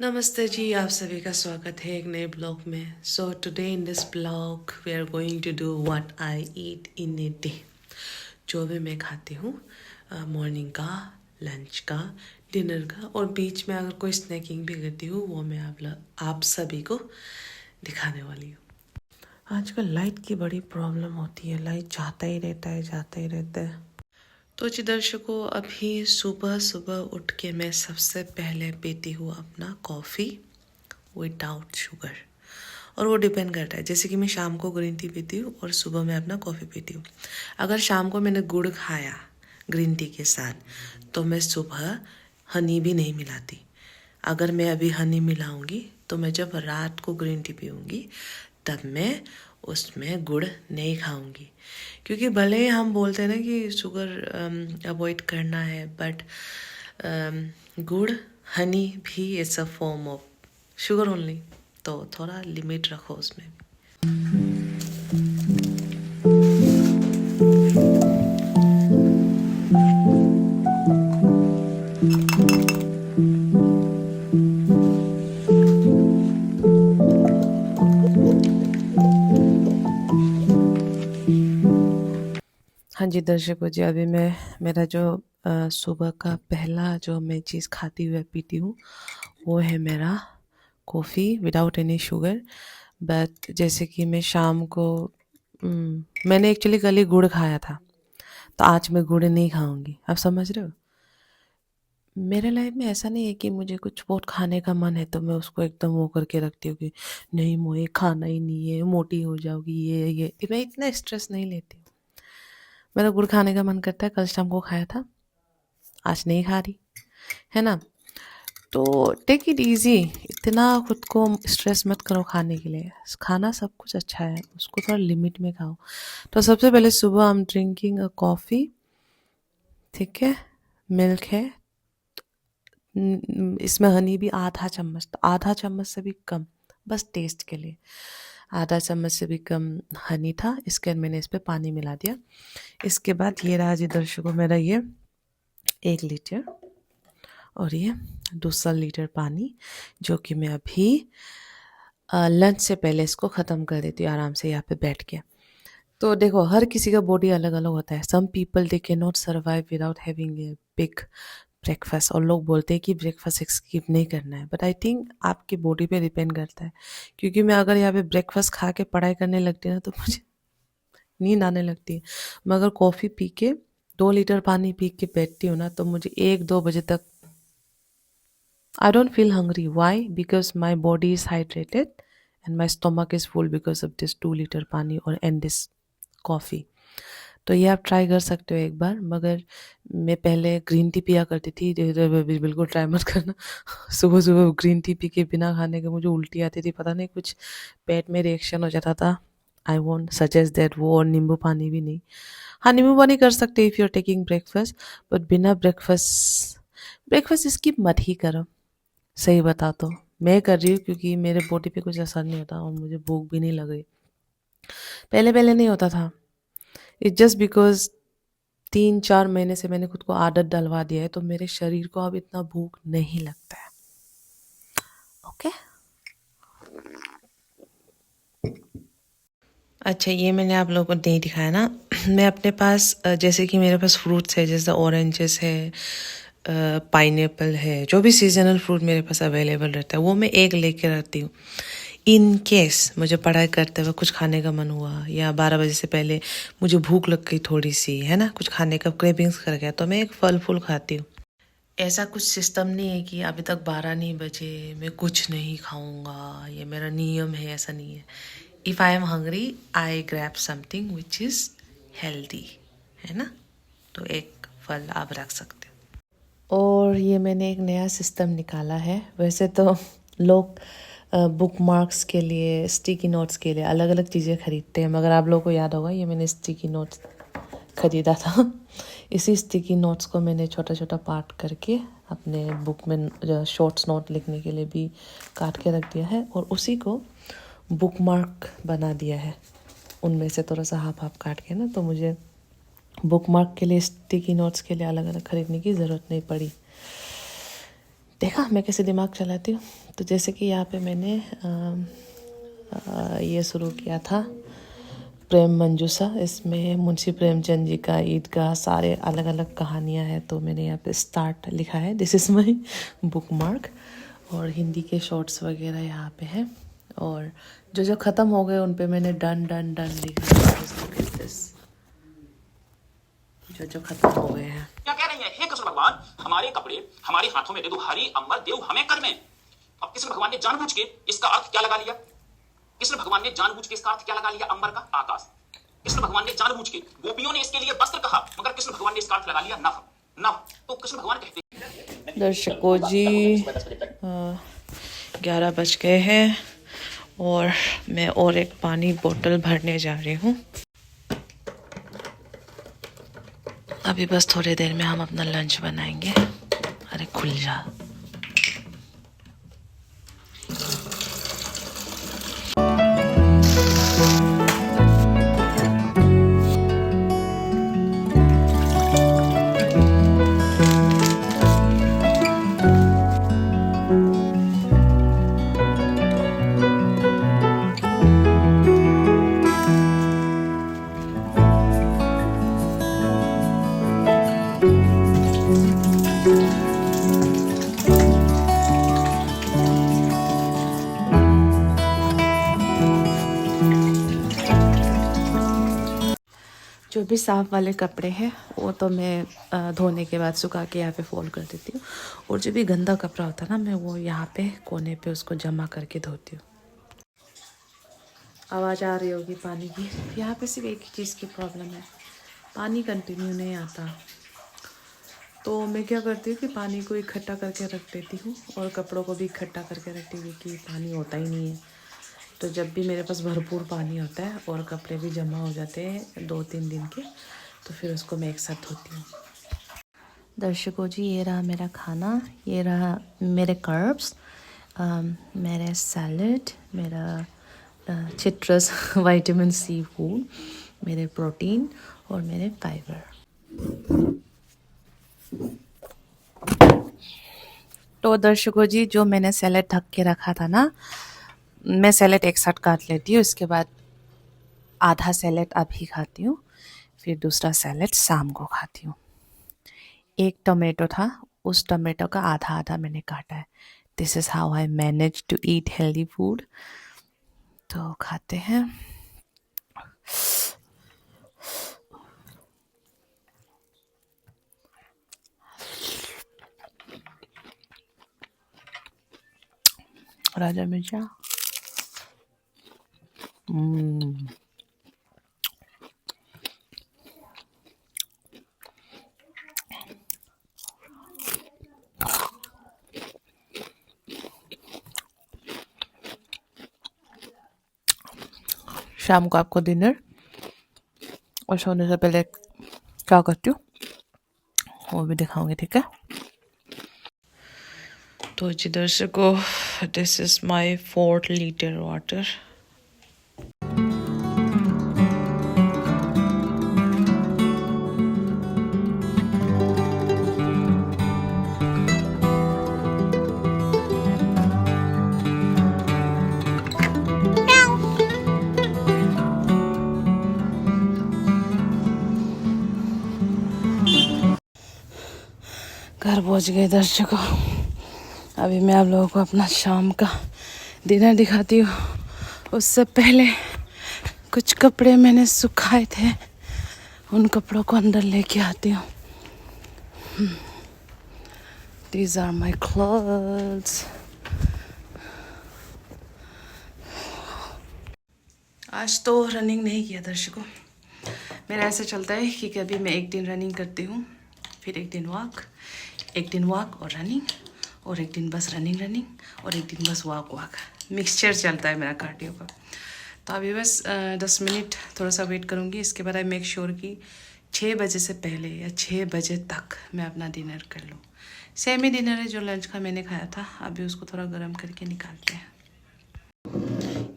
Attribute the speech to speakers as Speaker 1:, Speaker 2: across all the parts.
Speaker 1: नमस्ते जी, आप सभी का स्वागत है एक नए ब्लॉग में। So today in this blog we are going to do what I eat in a day. जो भी मैं खाती हूँ, मॉर्निंग का, लंच का, डिनर का, और बीच में अगर कोई स्नैकिंग भी करती हूँ वो मैं आप सभी को दिखाने वाली हूँ। आजकल लाइट की बड़ी प्रॉब्लम होती है, लाइट जाता ही रहता है, जाता ही रहता है। तो जी दर्शकों, अभी सुबह सुबह उठ के मैं सबसे पहले पीती हूँ अपना कॉफ़ी विदाउट शुगर। और वो डिपेंड करता है, जैसे कि मैं शाम को ग्रीन टी पीती हूँ और सुबह मैं अपना कॉफ़ी पीती हूँ। अगर शाम को मैंने गुड़ खाया ग्रीन टी के साथ तो मैं सुबह हनी भी नहीं मिलाती। अगर मैं अभी हनी मिलाऊंगी तो मैं जब रात को ग्रीन टी पीऊँगी तब मैं उसमें गुड़ नहीं खाऊंगी। क्योंकि भले ही हम बोलते हैं ना कि शुगर अवॉइड करना है, बट गुड़, हनी भी it's a form of sugar only, तो थोड़ा लिमिट रखो उसमें। हाँ जी दर्शकों जी, अभी मैं मेरा जो सुबह का पहला जो मैं चीज़ खाती हुई पीती हूँ वो है मेरा coffee without any sugar. But जैसे कि मैं शाम को मैंने एक्चुअली कल ही गुड़ खाया था, तो आज मैं गुड़ नहीं खाऊंगी। आप समझ रहे हो? मेरे लाइफ में ऐसा नहीं है कि मुझे कुछ बहुत खाने का मन है तो मैं उसको एकदम वो करके रखती हूँ कि नहीं, मुझे खाना ही नहीं है, मोटी हो जाओगी, ये मैं इतना स्ट्रेस नहीं लेती हूँ। मेरा गुड़ खाने का मन करता है, कल शाम को खाया था, आज नहीं खा रही, है ना? तो टेक इट इजी, इतना खुद को स्ट्रेस मत करो खाने के लिए। खाना सब कुछ अच्छा है, उसको थोड़ा लिमिट में खाओ। तो सबसे पहले सुबह I am drinking a coffee, ठीक है, मिल्क है, इसमें हनी भी आधा चम्मच, तो आधा चम्मच से भी कम, बस टेस्ट के लिए आधा चम्मच से भी कम हनी था। इसके बाद मैंने इस पर पानी मिला दिया। इसके बाद ये रहा जी दर्शकों मेरा ये 1 लीटर और ये 200 लीटर पानी, जो कि मैं अभी लंच से पहले इसको ख़त्म कर देती हूँ आराम से यहाँ पे बैठ के। तो देखो, हर किसी का बॉडी अलग अलग होता है। Some people they can not survive without having a big breakfast, और लोग बोलते हैं कि ब्रेकफास्ट स्किप नहीं करना है, बट आई थिंक आपकी बॉडी पे डिपेंड करता है। क्योंकि मैं अगर यहाँ पे ब्रेकफास्ट खा के पढ़ाई करने लगती हूँ ना तो मुझे नींद आने लगती है। मैं अगर कॉफ़ी पी के 2 लीटर पानी पी के बैठती हूँ ना तो मुझे 1-2 बजे तक I don't feel hungry. Why? Because my body is hydrated and my stomach is full because of this 2 liter पानी और and this coffee. तो ये आप ट्राई कर सकते हो एक बार। मगर मैं पहले ग्रीन टी पिया करती थी, बिल्कुल ट्राई मत करना। सुबह सुबह ग्रीन टी पी के बिना खाने के मुझे उल्टी आती थी, पता नहीं कुछ पेट में रिएक्शन हो जाता था। आई वोंट सजेस्ट दैट वो, और नींबू पानी भी नहीं। हाँ, नींबू पानी कर सकते if you are taking breakfast, but बिना ब्रेकफास्ट ब्रेकफास्ट स्किप मत ही करो। सही बता तो मैं कर रही हूँ क्योंकि मेरे बॉडी पे कुछ असर नहीं होता और मुझे भूख भी नहीं लग रही। पहले पहले नहीं होता था। इट्स जस्ट बिकॉज 3-4 महीने से मैंने खुद को आदत डलवा दिया है, तो मेरे शरीर को अब इतना भूख नहीं लगता है। ओके। अच्छा, ये मैंने आप लोगों को नहीं दिखाया ना। मैं अपने पास जैसे कि मेरे पास फ्रूट्स है, जैसे ऑरेंजेस है, पाइनएप्पल है, जो भी सीजनल फ्रूट मेरे पास अवेलेबल रहता है वो मैं एक लेके रखती हूँ। इन केस मुझे पढ़ाई करते हुए कुछ खाने का मन हुआ या 12 बजे से पहले मुझे भूख लग गई थोड़ी सी, है ना, कुछ खाने का क्रेविंग्स कर गया, तो मैं एक फल फूल खाती हूँ। ऐसा कुछ सिस्टम नहीं है कि अभी तक 12 नहीं बजे मैं कुछ नहीं खाऊंगा, ये मेरा नियम है, ऐसा नहीं है। If I am hungry I grab something which is healthy, है ना। तो एक फल आप रख सकते हो। और ये मैंने एक नया सिस्टम निकाला है। वैसे तो लोग बुक मार्क्स के लिए, स्टिकी नोट्स के लिए अलग अलग चीज़ें खरीदते हैं, मगर आप लोगों को याद होगा ये मैंने स्टिकी नोट्स खरीदा था। इसी स्टिकी नोट्स को मैंने छोटा छोटा पार्ट करके अपने बुक में शॉर्ट्स नोट लिखने के लिए भी काट के रख दिया है, और उसी को बुक मार्क बना दिया है। उनमें से थोड़ा सा हाफ हाफ काट के ना, तो मुझे बुक मार्क के लिए, स्टिकी नोट्स के लिए अलग अलग खरीदने की ज़रूरत नहीं पड़ी। देखा मैं कैसे दिमाग चलाती हूँ। तो जैसे कि यहाँ पे मैंने ये शुरू किया था प्रेम मंजूषा। इसमें मुंशी प्रेमचंद जी का ईदगाह सारे अलग अलग कहानियाँ हैं। तो मैंने यहाँ पे स्टार्ट लिखा है, this is my book mark. और हिंदी के शॉर्ट्स वगैरह यहाँ पे हैं। और जो ख़त्म हो गए उन पे मैंने डन डन डन लिखा है। जो ख़त्म हो गए हैं।
Speaker 2: क्या कह रही है? हे कृष्ण भगवान, हमारे कपड़े हमारे हाथों में दे दो, हरि अंबर देव हमें कर में। अब कृष्ण भगवान ने जानबूझ के इसका अर्थ क्या लगा लिया? कृष्ण भगवान ने जानबूझ के इसका अर्थ क्या लगा लिया? अंबर का आकाश। कृष्ण भगवान ने जानबूझ के, गोपियों ने इसके लिए वस्त्र कहा, मगर कृष्ण भगवान ने इसका अर्थ लगा लिया नभ। नभ तो कृष्ण भगवान कहते हैं।
Speaker 1: दर्शकों जी 11 बज गए हैं और मैं और एक पानी बोतल भरने जा रही हूँ। अभी बस थोड़ी देर में हम अपना लंच बनाएंगे। अरे खुल जा। जो भी साफ़ वाले कपड़े हैं वो तो मैं धोने के बाद सुखा के यहाँ पे फोल्ड कर देती हूँ। और जो भी गंदा कपड़ा होता है ना, मैं वो यहाँ पे कोने पे उसको जमा करके धोती हूँ। आवाज़ आ रही होगी पानी की। यहाँ पे सिर्फ एक ही चीज़ की प्रॉब्लम है, पानी कंटिन्यू नहीं आता। तो मैं क्या करती हूँ कि पानी को इकट्ठा करके रख देती हूँ और कपड़ों को भी इकट्ठा करके रखती हूँ कि पानी होता ही नहीं है। तो जब भी मेरे पास भरपूर पानी होता है और कपड़े भी जमा हो जाते हैं 2-3 दिन के, तो फिर उसको मैं एक साथ धोती हूँ। दर्शकों जी ये रहा मेरा खाना, ये रहा मेरे कर्ब्स, मेरे सैलड, मेरा सिट्रस विटामिन सी फूड, मेरे प्रोटीन और मेरे फाइबर। तो दर्शकों जी जो मैंने सैलड ढक के रखा था ना, मैं सैलड एक साथ काट लेती हूँ। इसके बाद आधा सैलड अभी खाती हूँ, फिर दूसरा सैलड शाम को खाती हूँ। एक टोमेटो था, उस टोमेटो का आधा आधा मैंने काटा है। This is how I manage to eat healthy food. तो खाते हैं। राजा मिर्चा। शाम को आपको डिनर और सोने से पहले क्या करती हूँ वो भी दिखाऊंगी, ठीक है। तो जी दर्शकों, this is my 4 litre water. घर पहुँच गए दर्शकों। अभी मैं आप लोगों को अपना शाम का डिनर दिखाती हूँ। उससे पहले कुछ कपड़े मैंने सुखाए थे, उन कपड़ों को अंदर लेके आती हूँ। These are my clothes. आज तो रनिंग नहीं किया दर्शकों। मेरा ऐसा चलता है कि कभी मैं एक दिन रनिंग करती हूँ, फिर एक दिन वॉक, एक दिन वॉक और रनिंग, और एक दिन बस रनिंग और एक दिन बस वॉक। मिक्सचर चलता है मेरा कार्डियो का। तो अभी बस 10 मिनट थोड़ा सा वेट करूँगी। इसके बाद आई मेक श्योर कि 6 बजे से पहले या 6 बजे तक मैं अपना डिनर कर लूँ। सेम ही डिनर है जो लंच का मैंने खाया था। अभी उसको थोड़ा गर्म करके निकालते हैं।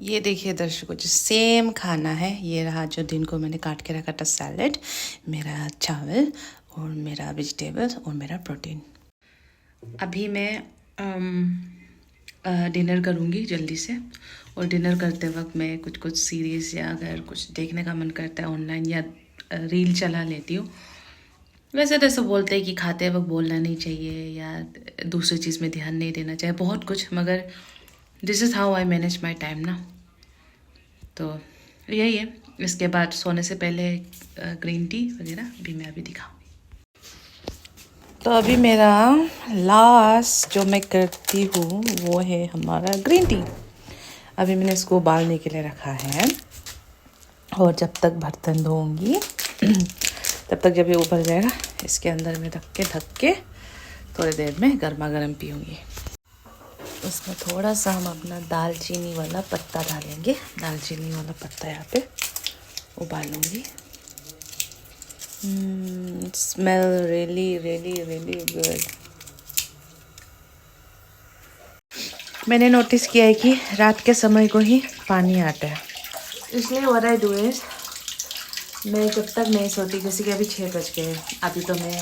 Speaker 1: ये देखिए दर्शकों, जो सेम खाना है, ये रहा जो दिन को मैंने काट के रखा था सैलेड, मेरा चावल और मेरा वेजिटेबल और मेरा प्रोटीन। अभी मैं डिनर करूँगी जल्दी से, और डिनर करते वक्त मैं कुछ कुछ सीरीज़ या अगर कुछ देखने का मन करता है ऑनलाइन या रील चला लेती हूँ। वैसे तो ऐसा बोलते हैं कि खाते वक्त बोलना नहीं चाहिए या दूसरी चीज़ में ध्यान नहीं देना चाहिए, बहुत कुछ, मगर this is how I manage my time ना। तो यही है। इसके बाद सोने से पहले ग्रीन टी वगैरह भी मैं अभी दिखाऊंगी। तो अभी मेरा लास्ट जो मैं करती हूँ वो है हमारा ग्रीन टी। अभी मैंने इसको उबालने के लिए रखा है, और जब तक बर्तन धोऊंगी तब तक जब ये उबल जाएगा इसके अंदर में रख के ढक के थोड़ी देर में गर्मा गर्म पीऊँगी। उसमें थोड़ा सा हम अपना दालचीनी वाला पत्ता डालेंगे। दालचीनी वाला पत्ता यहाँ पे उबालूंगी। Smell really really really good. मैंने नोटिस किया है कि रात के समय को ही पानी आता है, इसलिए व्हाट आई डू इज, मैं जब तक नहीं सोती, जैसे कि अभी 6 बज गए, अभी तो मैं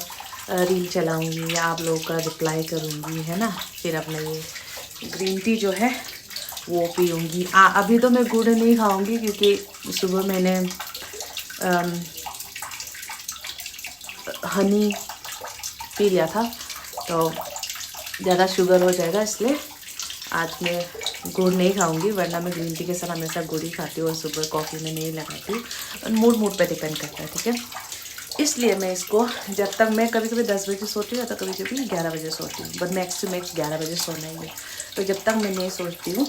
Speaker 1: रील चलाऊंगी या आप लोगों का रिप्लाई करूंगी, है ना, फिर अपना ये ग्रीन टी जो है वो पीऊँगी। अभी तो मैं गुड़ नहीं खाऊंगी क्योंकि सुबह मैंने हनी पी लिया था, तो ज़्यादा शुगर हो जाएगा, इसलिए आज मैं गुड़ नहीं खाऊंगी, वरना मैं ग्रीन टी के साथ हमेशा गुड़ ही खाती हूँ और सुबह कॉफ़ी में नहीं लगाती हूँ। मूड पे डिपेंड करता है, ठीक है। इसलिए मैं इसको, जब तक मैं कभी कभी 10 बजे सोती हूँ, तो कभी कभी 11 बजे सोती हूँ, बट मैक्स टू मैक्स 11 बजे सोना ही है। तो जब तक मैं नहीं सोचती हूँ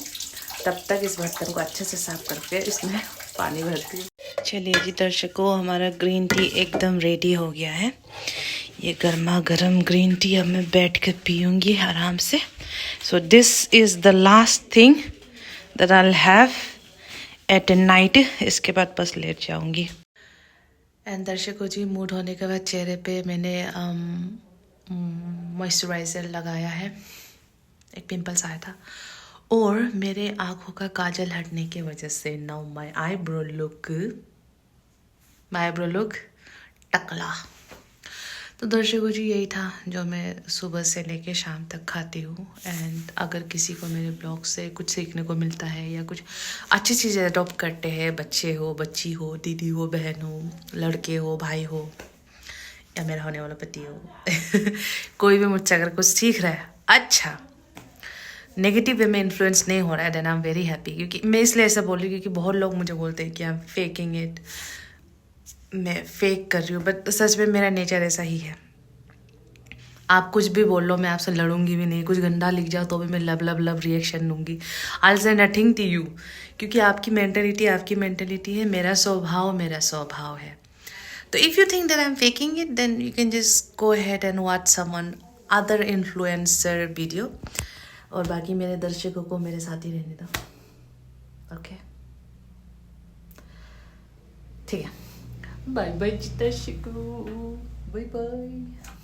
Speaker 1: तब तक इस बर्तन को अच्छे से साफ करके इसमें पानी भरती हूँ। चलिए जी दर्शकों, हमारा ग्रीन टी एकदम रेडी हो गया है। ये गर्मा गर्म ग्रीन टी अब मैं बैठ कर पीऊँगी आराम से। So this is the last thing that I will have at night. इसके बाद बस लेट जाऊँगी। एंड दर्शकों जी, मूड होने के बाद चेहरे पे मैंने मॉइस्चराइज़र लगाया है, एक पिंपल्स आया था, और मेरे आँखों का काजल हटने की वजह से नाउ माय आईब्रो लुक टकला। तो दर्शकों जी, यही था जो मैं सुबह से लेके शाम तक खाती हूँ। एंड अगर किसी को मेरे ब्लॉग से कुछ सीखने को मिलता है या कुछ अच्छी चीज़ें अडॉप्ट करते हैं, बच्चे हो, बच्ची हो, दीदी हो, बहन हो, लड़के हो, भाई हो, या मेरा होने वाला पति हो कोई भी मुझसे अगर कुछ सीख रहा है, अच्छा नेगेटिव वे में इन्फ्लुएंस नहीं हो रहा है, then I am very happy. क्योंकि मैं इसलिए ऐसा बोल रही हूँ क्योंकि बहुत लोग मुझे बोलते हैं कि आई एम फेकिंग इट, मैं फेक कर रही हूँ, बट सच में मेरा नेचर ऐसा ही है। आप कुछ भी बोल लो, मैं आपसे लड़ूंगी भी नहीं। कुछ गंदा लिख जाओ तो भी मैं लव रिएक्शन दूंगी। आई से नथिंग टू यू, क्योंकि आपकी मेंटेलिटी है, मेरा स्वभाव है। तो if you think that I am faking it, then you can just go ahead and watch someone other influencer video, और बाकी मेरे दर्शकों को मेरे साथ ही रहने दो। ओके, ठीक है। बाय बाय दर्शकों, बाय बाय।